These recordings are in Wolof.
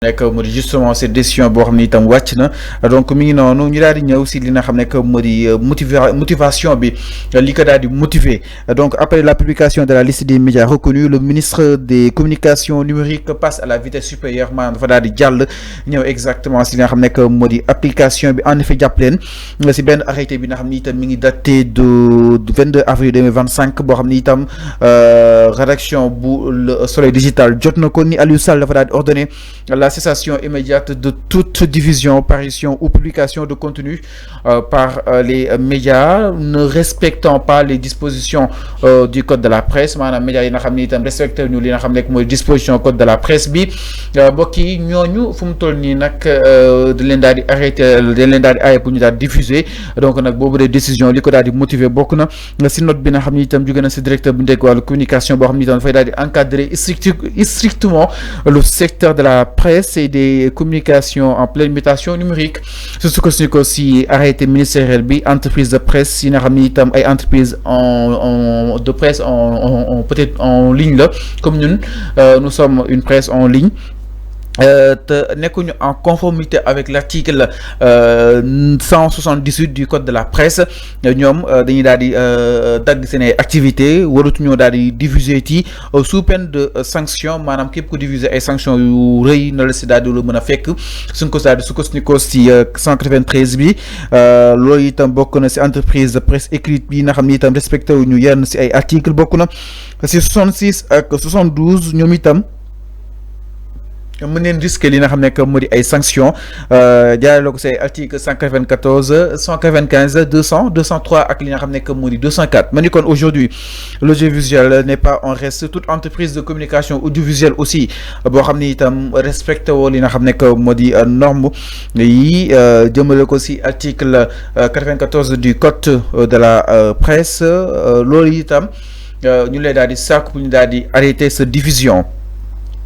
nekk mu di justement cette décision boo xam ne itam wàcc na donc mi ngi noonu ñu daal di ñëw si li nga xam ne que mu di motivation bi li ko daal di motiver donc après la publication de la liste des médias reconnus le ministre des communications numériques passe à la vitesse supérieure maanaam dafa daal di jàll ñëw exactement si li nga xam ne que mu di application bi en effet jàpp leen si benn arrêté bi nga xam ne itam mi ngi daté du 22 avril 2025 boo xam ne itam rédaction bu Le Soleil digital jot na ko ni Aliou Sall dafa daal di ordonné la cessation immédiate de toute diffusion, parution ou publication de contenu par les médias ne respectant pas les dispositions du code de la presse maanaam médias yi nga xam ne itam respecté ñu li nga xam ne mooy disposition code de la presse bi mbokk yi ñooñu fu mu toll nii nag da leen daal di arrêté da leen daal di aaye pour ñu daal di diffuser donc nag boobu de décision li ko daal di motiver bokk na si note bi nga xam ne itam jóge na si directeur bu nekk wàllu communication boo xam ne itam dafay daal di encadrer strictement le secteur de la presse et des communications en pleine mutation numérique surtout que aussi arrêté ministériel bi entreprise de presse yi nga xam ni itam ay entreprise de presse en peut-être en ligne là comme ñun nous sommes une presse en ligne te nekkuñu en conformité avec l'article 178 du code de la presse ñoom dañuy daal di dagg seen ay activités waratuñoo daal di diffuser ci sous peine de sanction maanaam képp ku diffuser ay sanctions yu rëy na la si daal di lu mën a fekk suñ ko daal di sukkandiku si 193 bi loolu itam bokk na si entreprise de presse écrite bi nga xam ni itam respecté wu ñu yenn si ay articles bokk na si 66 ak 72 ñoom itam. mën neen risque li nga xam ne que moo di ay sanctions jaarale ko say article 194 195 200 203 ak li nga xam ne que moo di 204 ma ni kon aujourd'hui l'audiovisuel n'est pas en reste toute entreprise de communication audiovisuelle aussi boo xam ni itam respecté woo li nga xam ne que moo di norme yi jëmale ko si article 94 du code de la presse loolu itam ñu lay daal di sàkku pour ñu daal di arrêter cette diffusion.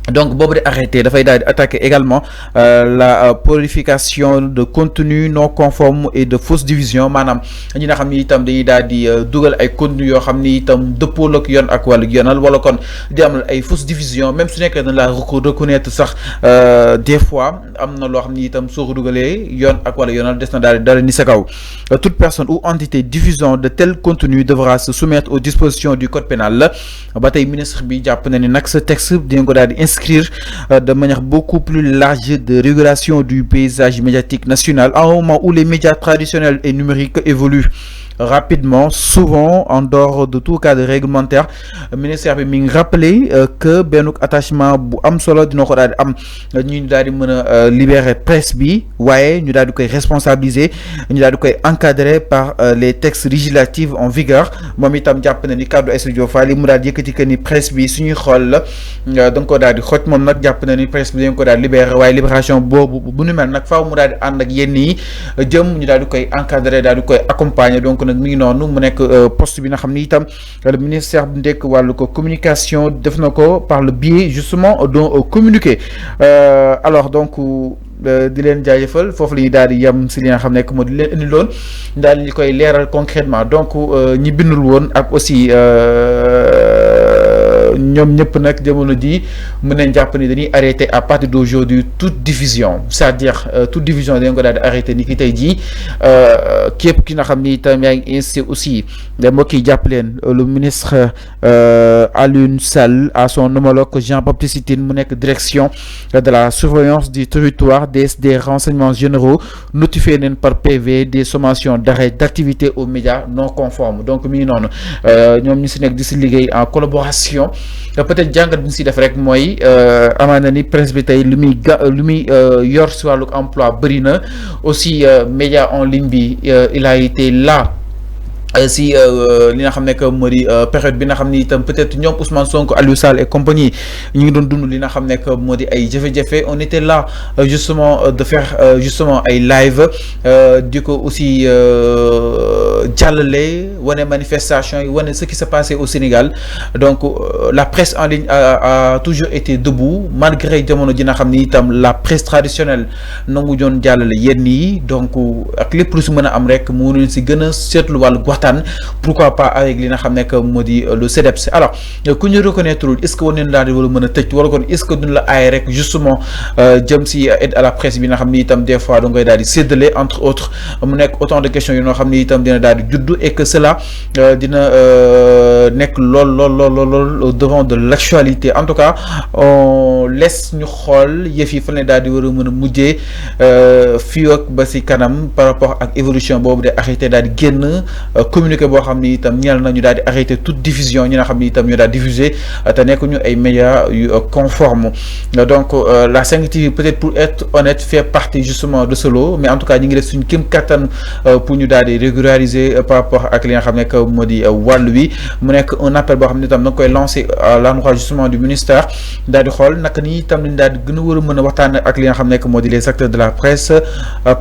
Donc boobu de arrêté dafay daal di attaquer également la prolification de contenu non conforme et de fausse diffusion maanaam ñi nga xam ni itam dañuy daal di dugal ay contenu yoo xam ni itam dëppool ak yoon ak wàllu yoonal wala kon di am ay fausse diffusion même su nekkee dañ la reconnaître sax des fois am na loo xam ni itam soo ko dugalee yoon ak wàllu yoonal des na daal di dara ni sa kaw toute personne ou entité diffusant de tel contenu devra se soumettre aux dispositions du code pénal la ba tey ministre bi jàpp na ni nag ce texte dina ko daal di inscrire de manière beaucoup plus large de régulation du paysage médiatique national à un moment où les médias traditionnels et numériques évoluent rapidement souvent en dehors de tout cadre réglementaire ministère bi mi ngi rappelé que benn attachement bu am solo dina ko daal di am ñu daal di mën a libérer presse bi waaye ñu daal di koy responsabiliser ñu daal di koy encadrer par les textes législatifs en vigueur moom itam jàpp na ni kaddu Aïssatou Diop Fall li mu daal di yëkkati que ni presse bi suñuy xool la da nga ko daal di xoj moom nag jàpp na ni presse bi dañ ko daal di libérer waaye libération boobu bu nu mel nag faaw mu daal di ànd ak yenn yi jëm ñu daal di koy encadrer daal di koy accompagner donc nag mi ngi noonu mu nekk poste bi nga xam ni itam le ministère bu ndekk wàllu ko communication def na ko par le biais justement d'un communiqué alors donc di leen jaajëfal foofu la ñuy daal di yem si li nga xam ne moo di leen indi loon daal di koy leeral concrètement donc ñi bindul woon ak aussi ñoom ñëpp nag jamono ji mën nañ jàpp ni dañuy arrêter à partir d'aujourd'hui toute diffusion c'est-à-dire toute diffusion dañ ko daal di arrêter ni ki tey jii képp ki nga xam ni itam yaa ngi insisté aussi mbokk yi jàpp leen le ministre Aliou Sall à son homologue Jean-Baptiste Tine mu nekk direction de la surveillance du territoire des renseignements généraux notifié nañ par PV des sommations d'arrêt d'activité aux médias non conformes donc mi ngi noonu ñoom ñu si nekk di si liggéey en collaboration peut-être jàngat bi ñu si def rek mooy amaana ni presse bi tey lu muy yor si wàllu emploi bëri na aussi média en ligne bi il a été là si li nga xam ne que moo di période bi nga xam ni itam peut-être ñoom Ousmane Sonko Aliou Sall et compagnie ñu ngi doon dund li nga xam ne que moo di ay jafe-jafe on était là justement de faire justement ay live di ko aussi jàllale wane manifestation yi wane ce qui s'est passé au Sénégal donc la presse en ligne a toujours été debout malgré jamono ji nga xam ni itam la presse traditionnelle nangu doon jàllale yenn yi donc ak lépp lu si mën a am rek mu si gën a seetlu wàllu waxtaan waxtaan pourquoi pas avec li nga xam nekk moo di le CDEPS. alors ku ñu reconnaître est-ce que war nañu daal di wala mën a tëj wala kon est-ce que duñ la aay rek justement jëm si aide à la presse bi nga xam ni itam des fois da ngay daal di séddale entre autres mu nekk autant de questions yu nga xam ni itam dina daal di juddu et que cela dina nekk lool au devant de l'actualité. En tout cas on laisse ñu xool yëf yi fan la daal di war a mën a mujjee fii ak ba si kanam par rapport ak évolution boobu de arrêté daal di génn communiqué boo xam ni itam ñeel na ñu daal di arrêté toute diffusion ñi nga xam ni itam ñu daal diffuser te nekk ñu ay médias yu conforme. Donc la 5 TV peut-être pour être honnête fait partie justement de ce lot, mais en tout cas ñi ngi def suñu kéem kattan pour ñu daal di régulariser par rapport ak li nga xam ne que moo di wàll wi mu nekk un appel boo xam ne itam da nga koy lancer à l'endroit justement du ministère daal di xool naka ni itam lañ daal di gën a war a mën a waxtaan ak li nga xam ne que moo di les acteurs de la presse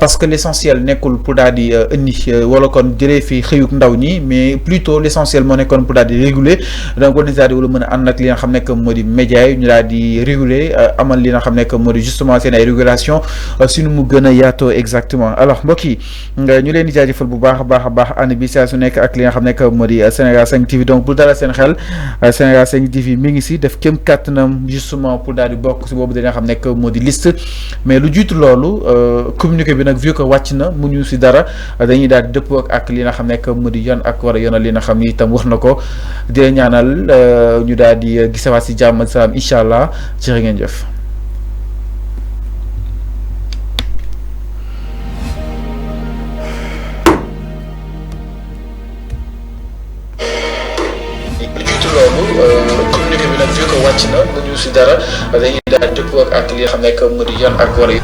parce que l'essentiel nekkul pour daal di indi wala kon jëlee fi xëyuk ndaw ñi, mais plutôt l'essentiel moo nekkoon pour daal di réguler. Donc war nañ daal di wala mën a ànd ak li nga xam ne que moo di média yi ñu daal di réguler amal li nga xam ne que moo di justement seen ay régulation suñu mu gën a yaatoo exactement. Alors mbokk yi ñu leen di jaajëfal bu baax a baax ànd bi saa su nekk ak li nga xam ne que moo di Sénégal 5 TV. donc bu dara seen xel Sénégal 5 TV mi ngi si def kéem kàttanam justement pour daal di bokk si boobu da nga xam ne que moo di liste, mais lu jiitu loolu communiqué bi nag vu que wàcc na mu ñu si dara dañuy daal di dëppoo ak li nga xam ne que moo di yoon ak war a yoonal li nga xam ni itam wax na ko di la ñaanal ñu daal di gisawaat si jàmm ak salaam incha allah jërë ngeen jëf. communiqué bi nag vu que wàcc na mu ñu si dara dañuy daal dëppoo ak li nga xam ne que moo di yoon ak war a